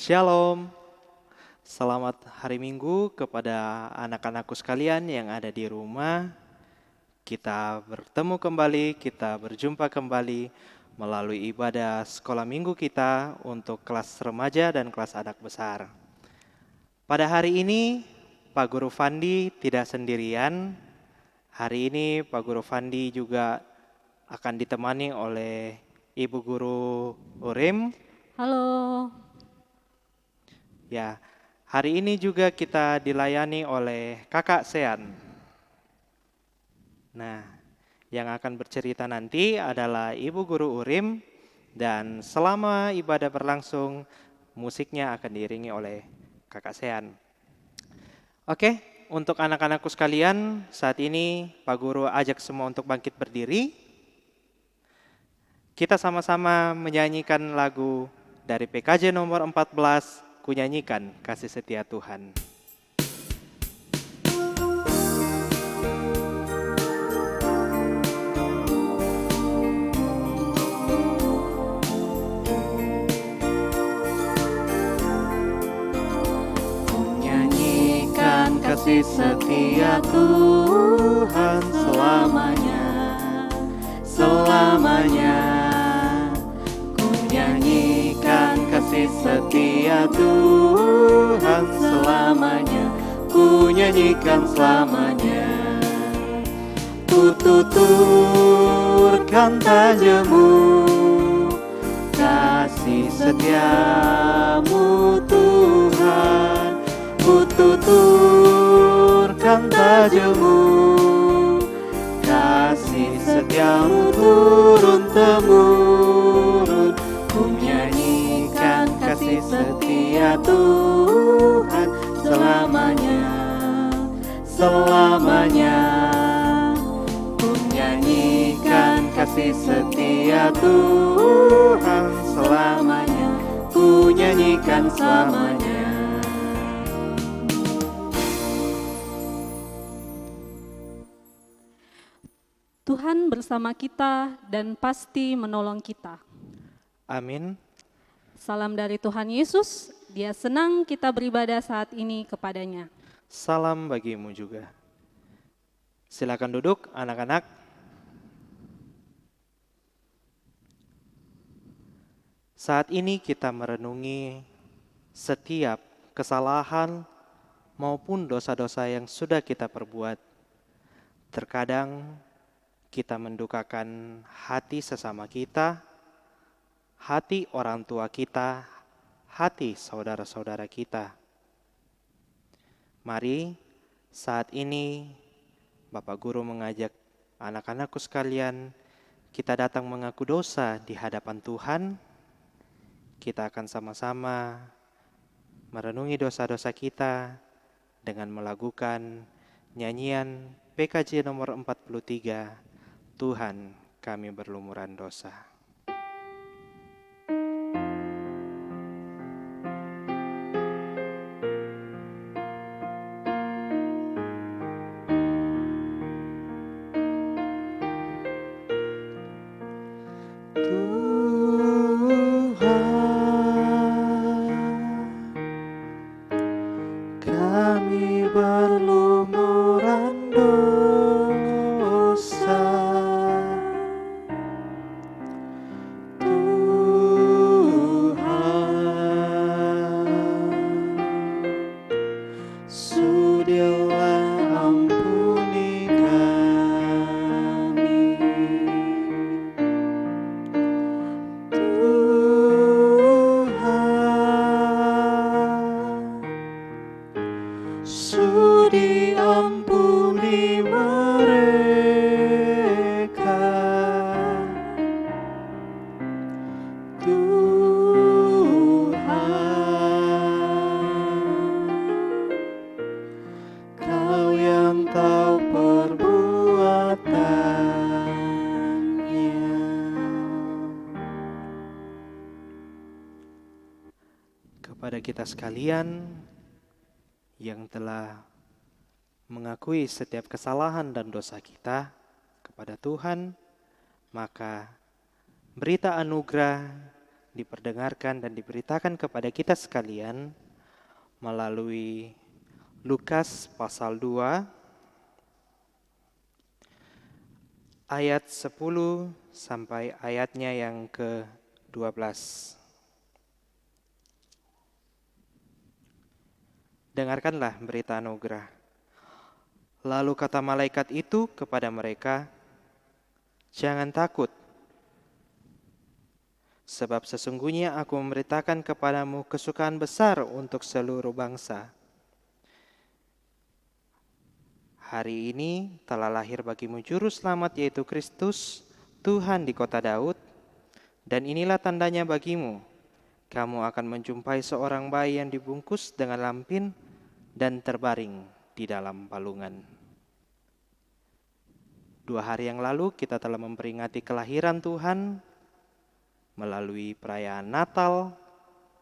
Shalom, selamat hari Minggu kepada anak-anakku sekalian yang ada di rumah. Kita bertemu kembali, kita berjumpa kembali melalui ibadah sekolah minggu kita untuk kelas remaja dan kelas anak besar. Pada hari ini, Pak Guru Fandi tidak sendirian. Hari ini Pak Guru Fandi juga akan ditemani oleh Ibu Guru Urim. Halo. Ya, hari ini juga kita dilayani oleh Kakak Sean. Nah, yang akan bercerita nanti adalah Ibu Guru Urim dan selama ibadah berlangsung musiknya akan diiringi oleh Kakak Sean. Oke, untuk anak-anakku sekalian, saat ini Pak Guru ajak semua untuk bangkit berdiri. Kita sama-sama menyanyikan lagu dari PKJ nomor 14, Ku Nyanyikan Kasih Setia Tuhan. Kasih setia Tuhan selamanya, selamanya. Ku nyanyikan kasih setia Tuhan selamanya, ku nyanyikan selamanya. Ku tuturkan tajammu, kasih setiamu Tuhan. Ku tuturkan tajammu, kasih setiamu turun-temurun. Ku menyanyikan kasih setia Tuhan selamanya, selamanya. Ku menyanyikan kasih setia Tuhan selamanya, ku nyanyikan selamanya. Tuhan bersama kita dan pasti menolong kita. Amin. Salam dari Tuhan Yesus, Dia senang kita beribadah saat ini kepadanya. Salam bagimu juga. Silakan duduk anak-anak. Saat ini kita merenungi setiap kesalahan maupun dosa-dosa yang sudah kita perbuat. Terkadang kita mendukakan hati sesama kita, hati orang tua kita, hati saudara-saudara kita. Mari saat ini Bapak Guru mengajak anak-anakku sekalian, kita datang mengaku dosa di hadapan Tuhan. Kita akan sama-sama merenungi dosa-dosa kita dengan melakukan nyanyian PKJ nomor 43, Tuhan kami berlumuran dosa. Kami berlumuran dosa, Tuhan, sudilah ampuni kami, Tuhan, sudi ampuni mereka, Tuhan, Kau yang tahu perbuatannya. Kepada kita sekalian yang telah mengakui setiap kesalahan dan dosa kita kepada Tuhan, maka berita anugerah diperdengarkan dan diberitakan kepada kita sekalian melalui Lukas pasal 2 ayat 10 sampai ayatnya yang ke-12. Dengarkanlah berita anugerah. Lalu kata malaikat itu kepada mereka, "Jangan takut, sebab sesungguhnya aku memberitakan kepadamu kesukaan besar untuk seluruh bangsa. Hari ini telah lahir bagimu juru selamat, yaitu Kristus, Tuhan di kota Daud. Dan inilah tandanya bagimu, kamu akan menjumpai seorang bayi yang dibungkus dengan lampin dan terbaring di dalam palungan." 2 hari yang lalu kita telah memperingati kelahiran Tuhan melalui perayaan Natal,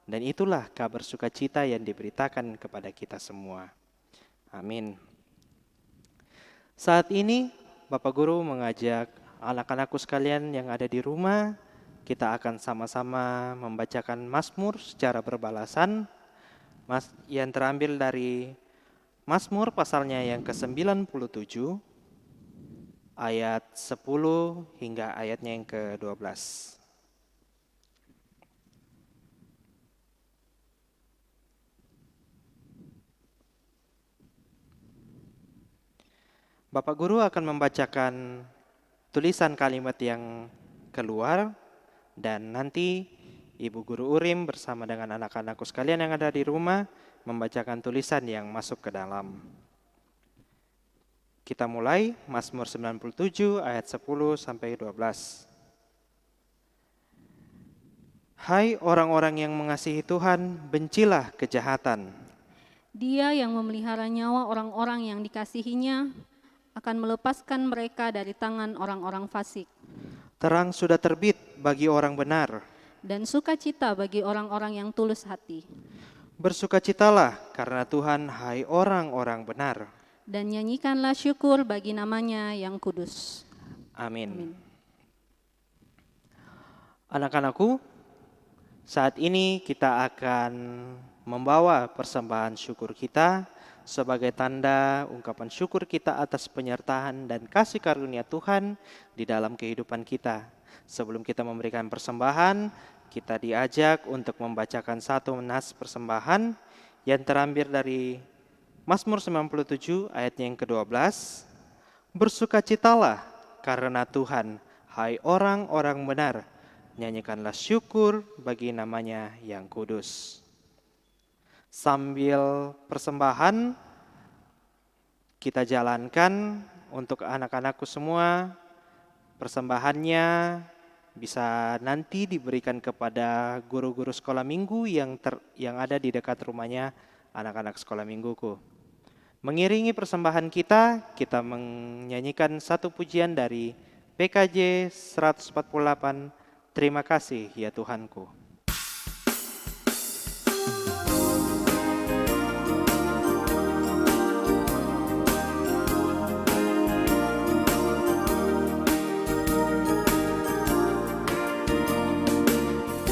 dan itulah kabar sukacita yang diberitakan kepada kita semua. Amin. Saat ini Bapak Guru mengajak anak-anakku sekalian yang ada di rumah, kita akan sama-sama membacakan Mazmur secara berbalasan, yang terambil dari Mazmur pasalnya yang ke-97, ayat 10 hingga ayatnya yang ke-12. Bapak Guru akan membacakan tulisan kalimat yang keluar, dan nanti Ibu Guru Urim bersama dengan anak-anakku sekalian yang ada di rumah membacakan tulisan yang masuk ke dalam. Kita mulai Mazmur 97 ayat 10 sampai 12. Hai orang-orang yang mengasihi Tuhan, bencilah kejahatan. Dia yang memelihara nyawa orang-orang yang dikasihinya akan melepaskan mereka dari tangan orang-orang fasik. Terang sudah terbit bagi orang benar, Dan sukacita bagi orang-orang yang tulus hati. bersukacitalah karena Tuhan, hai orang-orang benar. Dan nyanyikanlah syukur bagi namanya yang kudus. Amin. Anak-anakku, saat ini kita akan membawa persembahan syukur kita sebagai tanda ungkapan syukur kita atas penyertaan dan kasih karunia Tuhan di dalam kehidupan kita. Sebelum kita memberikan persembahan, kita diajak untuk membacakan satu nas persembahan yang terambil dari Mazmur 97 ayatnya yang ke-12. Bersukacitalah karena Tuhan, hai orang-orang benar. Nyanyikanlah syukur bagi namanya yang kudus. Sambil persembahan kita jalankan untuk anak-anakku semua, persembahannya bisa nanti diberikan kepada guru-guru sekolah minggu yang ada di dekat rumahnya anak-anak sekolah mingguku. Mengiringi persembahan kita menyanyikan satu pujian dari PKJ 148, Terima Kasih Ya Tuhanku.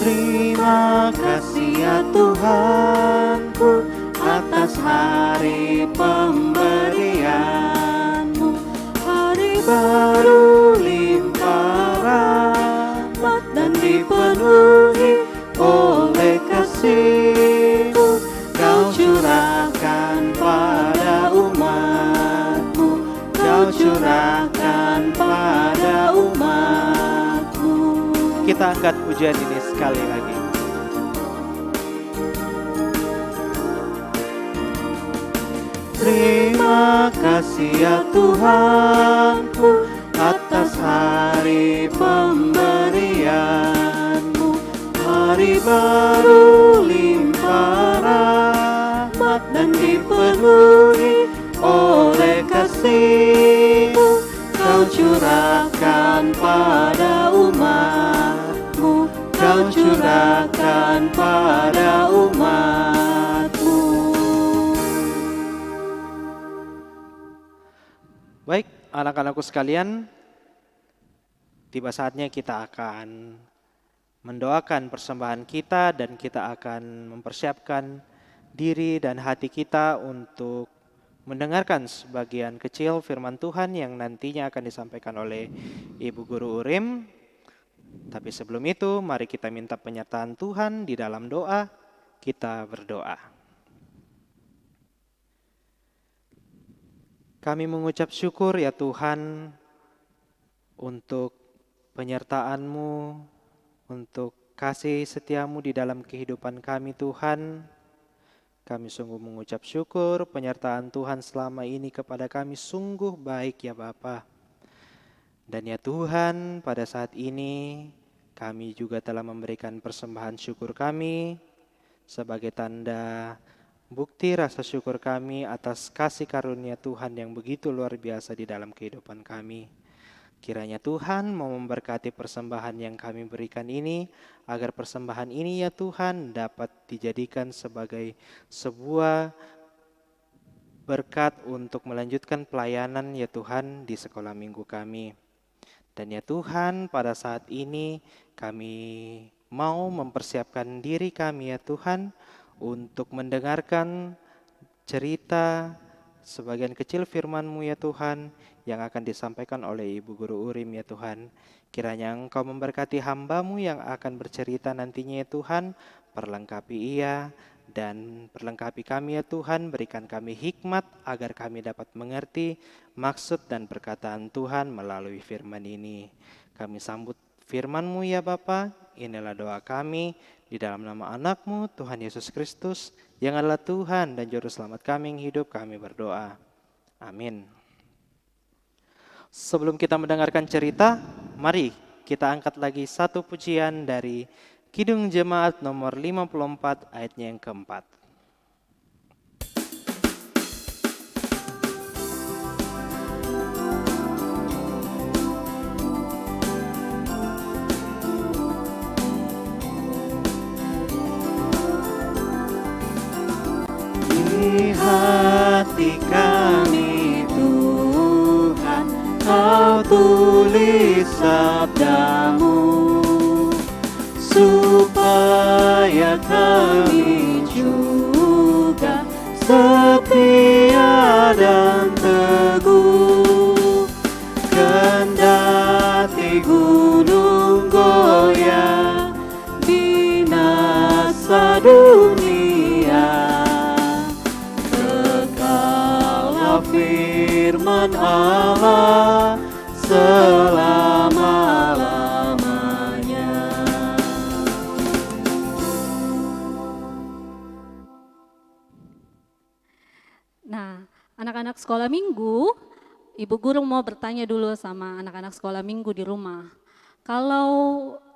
Terima kasih ya Tuhanku atas hari pemberian-Mu, hari baru limpah rahmat dan dipenuhi oleh kasih-Mu. Kau curahkan pada umat-Mu, Kau curahkan pada umat-Mu. Kita angkat pujian ini sekali lagi. Terima kasih ya Tuhanku atas hari pemberian-Mu, hari baru limpah rahmat dan dipenuhi oleh kasih-Mu. Kau curahkan pada umat-Mu, Kau curahkan pada umat-Mu. Baik, anak-anakku sekalian, tiba saatnya kita akan mendoakan persembahan kita dan kita akan mempersiapkan diri dan hati kita untuk mendengarkan sebagian kecil firman Tuhan yang nantinya akan disampaikan oleh Ibu Guru Urim. Tapi sebelum itu, mari kita minta penyertaan Tuhan di dalam doa. Kita berdoa. Kami mengucap syukur ya Tuhan untuk penyertaan-Mu, untuk kasih setia-Mu di dalam kehidupan kami Tuhan. Kami sungguh mengucap syukur penyertaan Tuhan selama ini kepada kami sungguh baik ya Bapa. Dan ya Tuhan, pada saat ini kami juga telah memberikan persembahan syukur kami sebagai tanda bukti rasa syukur kami atas kasih karunia Tuhan yang begitu luar biasa di dalam kehidupan kami. Kiranya Tuhan mau memberkati persembahan yang kami berikan ini, agar persembahan ini ya Tuhan dapat dijadikan sebagai sebuah berkat untuk melanjutkan pelayanan ya Tuhan di sekolah minggu kami. Dan ya Tuhan, pada saat ini kami mau mempersiapkan diri kami ya Tuhan untuk mendengarkan cerita sebagian kecil firman-Mu ya Tuhan yang akan disampaikan oleh Ibu Guru Urim ya Tuhan. Kiranya Engkau memberkati hamba-Mu yang akan bercerita nantinya ya Tuhan, perlengkapi ia dan perlengkapi kami ya Tuhan, berikan kami hikmat agar kami dapat mengerti maksud dan perkataan Tuhan melalui firman ini. Kami sambut firman-Mu ya Bapa, inilah doa kami di dalam nama anak-Mu Tuhan Yesus Kristus yang adalah Tuhan dan Juru Selamat kami yang hidup, kami berdoa. Amin. Sebelum kita mendengarkan cerita, mari kita angkat lagi satu pujian dari Kidung Jemaat nomor 54 ayatnya yang keempat. Di hati kami Tuhan, Kau tulis sabda-Mu, supaya kami juga setia dan teguh. Kendati gunung goyah, binasa dunia, kekalah firman Allah selama-lamanya. Nah, anak-anak sekolah minggu, Ibu Guru mau bertanya dulu sama anak-anak sekolah minggu di rumah. Kalau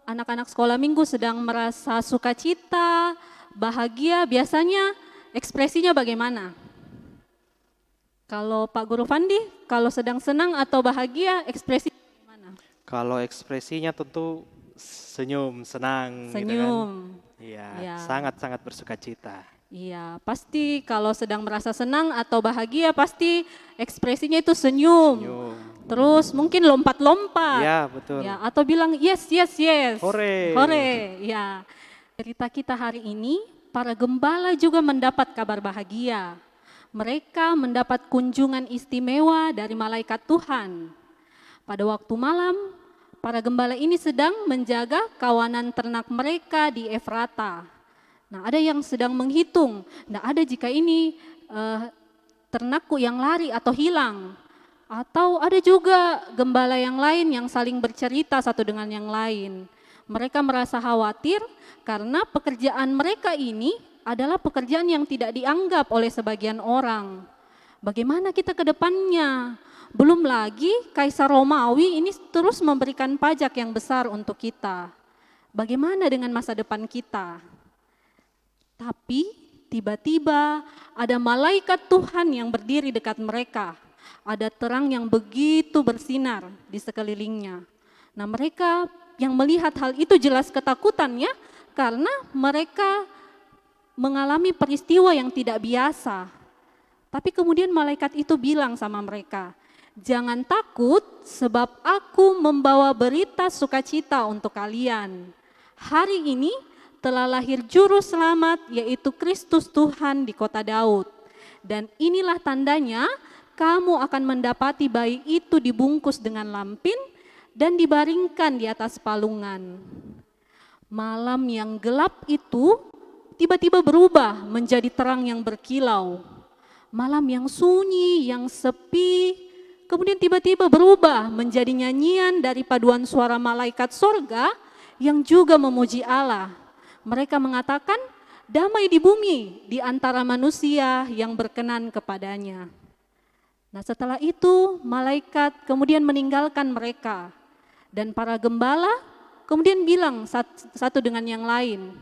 anak-anak sekolah minggu sedang merasa sukacita, bahagia, biasanya ekspresinya bagaimana? Kalau Pak Guru Fandi, kalau sedang senang atau bahagia, ekspresi bagaimana? Kalau ekspresinya tentu senyum, senang. Senyum. Gitu kan? Iya, Ya. sangat-sangat bersukacita. Iya, pasti kalau sedang merasa senang atau bahagia, pasti ekspresinya itu senyum. Senyum. Terus mungkin lompat-lompat. Iya, betul. Ya, atau bilang yes, yes, yes. Hore. Hore, ya. Cerita kita hari ini, para gembala juga mendapat kabar bahagia. Mereka mendapat kunjungan istimewa dari malaikat Tuhan. Pada waktu malam, para gembala ini sedang menjaga kawanan ternak mereka di Efrata. Nah, ada yang sedang menghitung. Nah, ada jika ini ternakku yang lari atau hilang. Atau ada juga gembala yang lain yang saling bercerita satu dengan yang lain. Mereka merasa khawatir karena pekerjaan mereka ini adalah pekerjaan yang tidak dianggap oleh sebagian orang. Bagaimana kita ke depannya? Belum lagi Kaisar Romawi ini terus memberikan pajak yang besar untuk kita. Bagaimana dengan masa depan kita? Tapi tiba-tiba ada malaikat Tuhan yang berdiri dekat mereka. Ada terang yang begitu bersinar di sekelilingnya. Nah, mereka yang melihat hal itu jelas ketakutannya karena mereka mengalami peristiwa yang tidak biasa. Tapi kemudian malaikat itu bilang sama mereka, "Jangan takut sebab aku membawa berita sukacita untuk kalian. Hari ini telah lahir juru selamat, yaitu Kristus Tuhan di kota Daud. Dan inilah tandanya, kamu akan mendapati bayi itu dibungkus dengan lampin dan dibaringkan di atas palungan. Malam yang gelap itu tiba-tiba berubah menjadi terang yang berkilau. Malam yang sunyi, yang sepi, kemudian tiba-tiba berubah menjadi nyanyian dari paduan suara malaikat sorga yang juga memuji Allah. Mereka mengatakan, damai di bumi di antara manusia yang berkenan kepadanya. Nah, setelah itu malaikat kemudian meninggalkan mereka. Dan para gembala kemudian bilang satu dengan yang lain,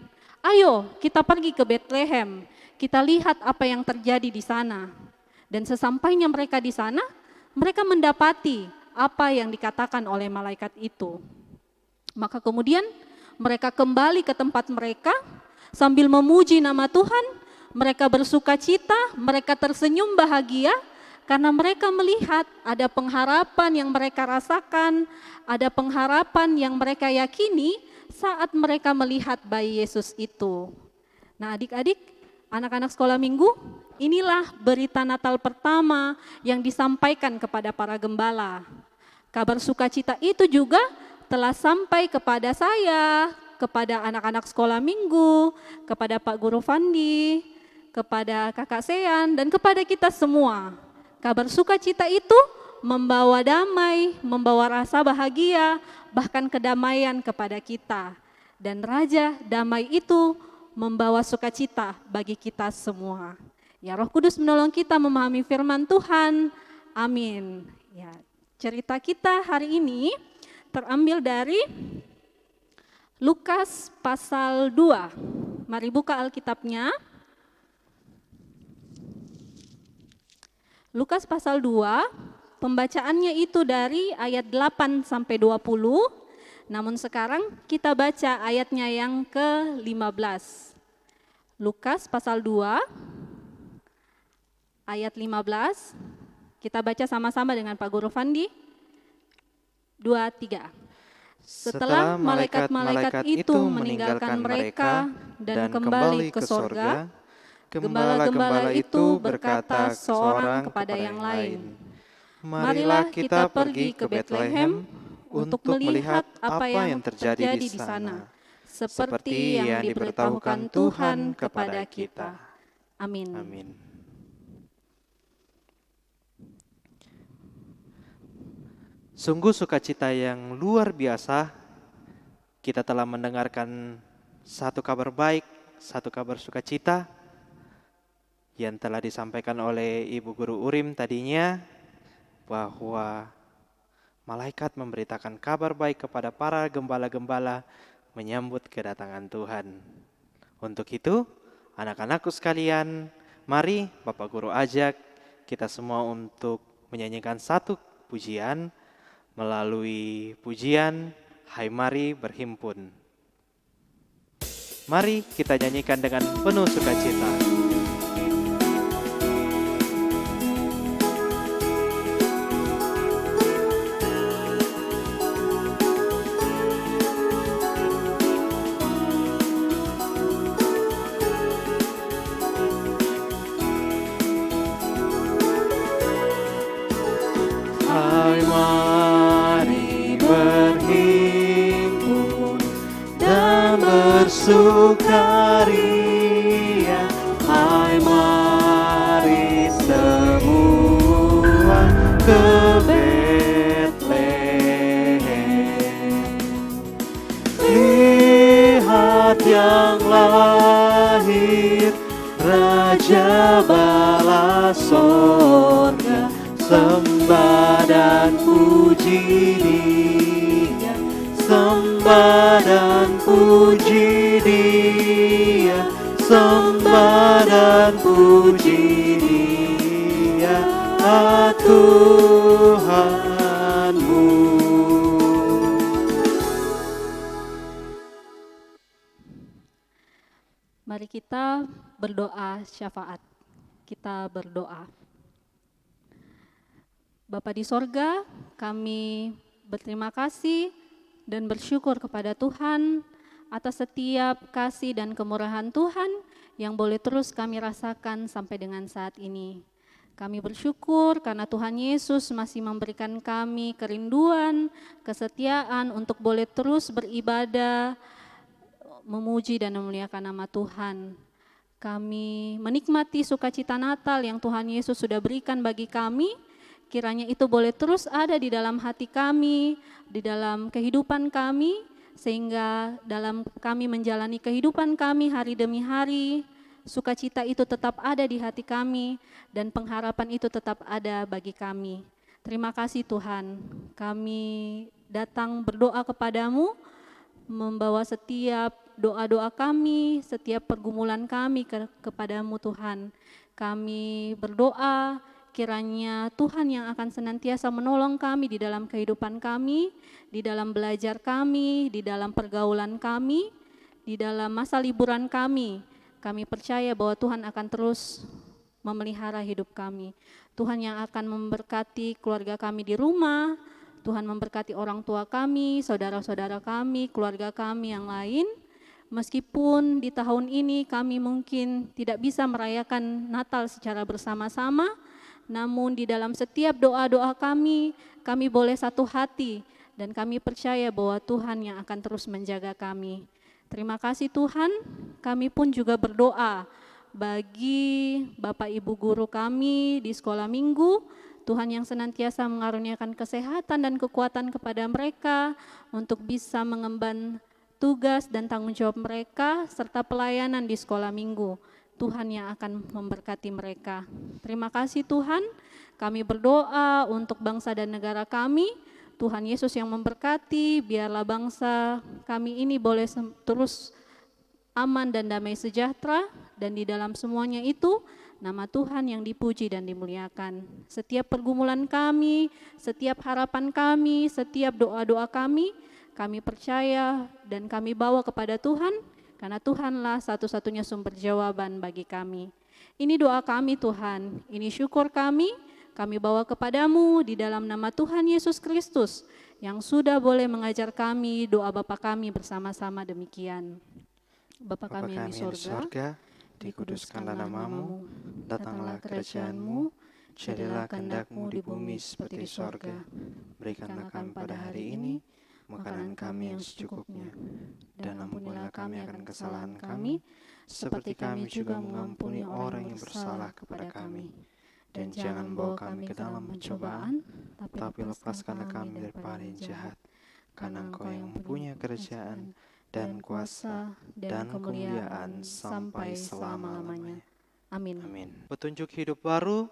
ayo kita pergi ke Betlehem, kita lihat apa yang terjadi di sana. Dan sesampainya mereka di sana, mereka mendapati apa yang dikatakan oleh malaikat itu. Maka kemudian mereka kembali ke tempat mereka sambil memuji nama Tuhan. Mereka bersuka cita, mereka tersenyum bahagia karena mereka melihat ada pengharapan yang mereka rasakan, ada pengharapan yang mereka yakini saat mereka melihat bayi Yesus itu. Nah, adik-adik, anak-anak sekolah minggu, inilah berita Natal pertama yang disampaikan kepada para gembala. Kabar sukacita itu juga telah sampai kepada saya, kepada anak-anak sekolah minggu, kepada Pak Guru Fandi, kepada Kakak Sean, dan kepada kita semua. Kabar sukacita itu membawa damai, membawa rasa bahagia, bahkan kedamaian kepada kita. Dan Raja Damai itu membawa sukacita bagi kita semua. Ya, Roh Kudus menolong kita memahami firman Tuhan. Amin. Ya, cerita kita hari ini terambil dari Lukas pasal 2. Mari buka Alkitabnya. Lukas pasal 2, pembacaannya itu dari ayat 8 sampai 20. Namun sekarang kita baca ayatnya yang ke-15. Lukas pasal 2 ayat 15. Kita baca sama-sama dengan Pak Guru Fandi. 2, 3. Setelah malaikat-malaikat itu meninggalkan mereka dan kembali ke sorga, gembala-gembala itu berkata seorang kepada yang lain, marilah kita pergi ke Betlehem untuk melihat apa yang terjadi di sana, seperti yang diberitahukan Tuhan kepada kita. Amin. Amin. Sungguh sukacita yang luar biasa, kita telah mendengarkan satu kabar baik, satu kabar sukacita yang telah disampaikan oleh Ibu Guru Urim tadinya, bahwa malaikat memberitakan kabar baik kepada para gembala-gembala menyambut kedatangan Tuhan. Untuk itu, anak-anakku sekalian, mari Bapak Guru ajak kita semua untuk menyanyikan satu pujian melalui pujian Hai Mari Berhimpun. Mari kita nyanyikan dengan penuh sukacita. Hai mari berhimpun dan bersukaria. Hai mari semua ke Betlehem. Lihat yang lahir, Raja bala sorga. Sembah dan puji Dia, sembah dan puji Dia, sembah dan puji Dia, Tuhanmu. Mari kita berdoa syafaat. Kita berdoa. Bapa di sorga, kami berterima kasih dan bersyukur kepada Tuhan atas setiap kasih dan kemurahan Tuhan yang boleh terus kami rasakan sampai dengan saat ini. Kami bersyukur karena Tuhan Yesus masih memberikan kami kerinduan, kesetiaan untuk boleh terus beribadah, memuji dan memuliakan nama Tuhan. Kami menikmati sukacita Natal yang Tuhan Yesus sudah berikan bagi kami. Kiranya itu boleh terus ada di dalam hati kami, di dalam kehidupan kami, sehingga dalam kami menjalani kehidupan kami hari demi hari, sukacita itu tetap ada di hati kami, dan pengharapan itu tetap ada bagi kami. Terima kasih Tuhan, kami datang berdoa kepadamu, membawa setiap doa-doa kami, setiap pergumulan kami kepadamu Tuhan. Kami berdoa kiranya Tuhan yang akan senantiasa menolong kami di dalam kehidupan kami, di dalam belajar kami, di dalam pergaulan kami, di dalam masa liburan kami. Kami percaya bahwa Tuhan akan terus memelihara hidup kami. Tuhan yang akan memberkati keluarga kami di rumah, Tuhan memberkati orang tua kami, saudara-saudara kami, keluarga kami yang lain. Meskipun di tahun ini kami mungkin tidak bisa merayakan Natal secara bersama-sama, namun di dalam setiap doa-doa kami boleh satu hati dan kami percaya bahwa Tuhan yang akan terus menjaga kami. Terima kasih Tuhan, kami pun juga berdoa bagi Bapak Ibu guru kami di sekolah minggu, Tuhan yang senantiasa mengaruniakan kesehatan dan kekuatan kepada mereka untuk bisa mengemban tugas dan tanggung jawab mereka serta pelayanan di sekolah minggu. Tuhan yang akan memberkati mereka. Terima kasih Tuhan, kami berdoa untuk bangsa dan negara kami. Tuhan Yesus yang memberkati, biarlah bangsa kami ini boleh terus aman dan damai sejahtera, dan di dalam semuanya itu nama Tuhan yang dipuji dan dimuliakan. Setiap pergumulan kami, setiap harapan kami, setiap doa-doa kami percaya dan kami bawa kepada Tuhan, karena Tuhanlah satu-satunya sumber jawaban bagi kami. Ini doa kami Tuhan, ini syukur kami bawa kepadamu di dalam nama Tuhan Yesus Kristus, yang sudah boleh mengajar kami doa Bapa kami bersama-sama demikian. Bapa kami yang di sorga, dikuduskanlah namamu, datanglah kerajaan-Mu, jadilah kehendak-Mu di bumi seperti di sorga. Berikanlah kami pada hari ini makanan kami yang secukupnya, dan ampunilah kami akan kesalahan kami, seperti kami juga mengampuni orang yang bersalah kepada kami. Dan jangan bawa kami ke dalam pencobaan, tapi lepaskanlah kami daripada yang jahat, karena Engkau yang mempunyai kerajaan dan kuasa dan kemuliaan sampai selama-lamanya. Amin. Amin. Petunjuk hidup baru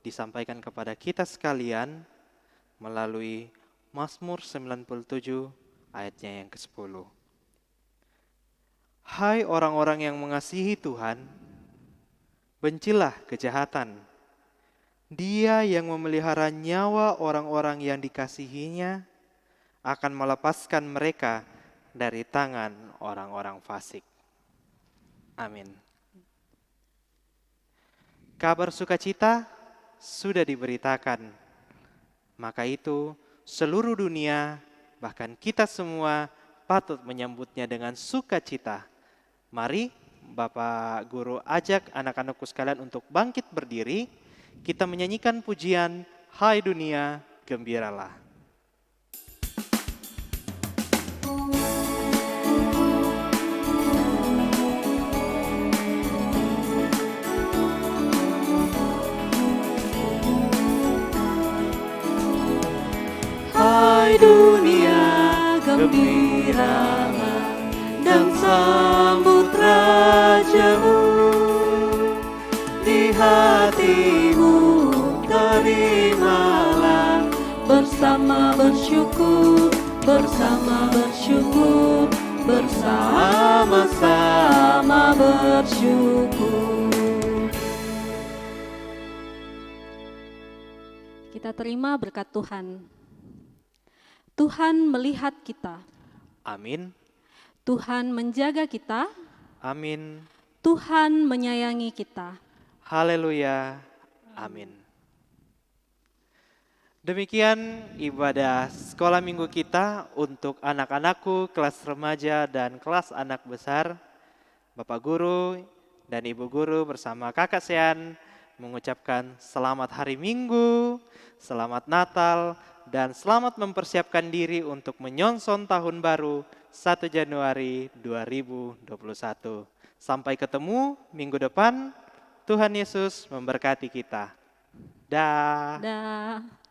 disampaikan kepada kita sekalian melalui Mazmur 97 ayatnya yang ke-10. Hai orang-orang yang mengasihi Tuhan, bencilah kejahatan. Dia yang memelihara nyawa orang-orang yang dikasihinya akan melepaskan mereka dari tangan orang-orang fasik. Amin. Kabar sukacita sudah diberitakan, maka itu seluruh dunia, bahkan kita semua patut menyambutnya dengan sukacita. Mari Bapak Guru ajak anak-anakku sekalian untuk bangkit berdiri. Kita menyanyikan pujian Hai Dunia, Gembiralah. Hai dunia, gembiralah dan sambut Raja-Mu. Di hatimu terimalah bersama bersyukur, bersama-sama bersyukur. Kita terima berkat Tuhan. Tuhan melihat kita. Amin. Tuhan menjaga kita. Amin. Tuhan menyayangi kita. Haleluya. Amin. Demikian ibadah sekolah minggu kita untuk anak-anakku kelas remaja dan kelas anak besar. Bapak Guru dan Ibu Guru bersama Kakak Sean mengucapkan selamat hari Minggu, selamat Natal, dan selamat mempersiapkan diri untuk menyongsong tahun baru 1 Januari 2021. Sampai ketemu minggu depan. Tuhan Yesus memberkati kita. Dah. Dah.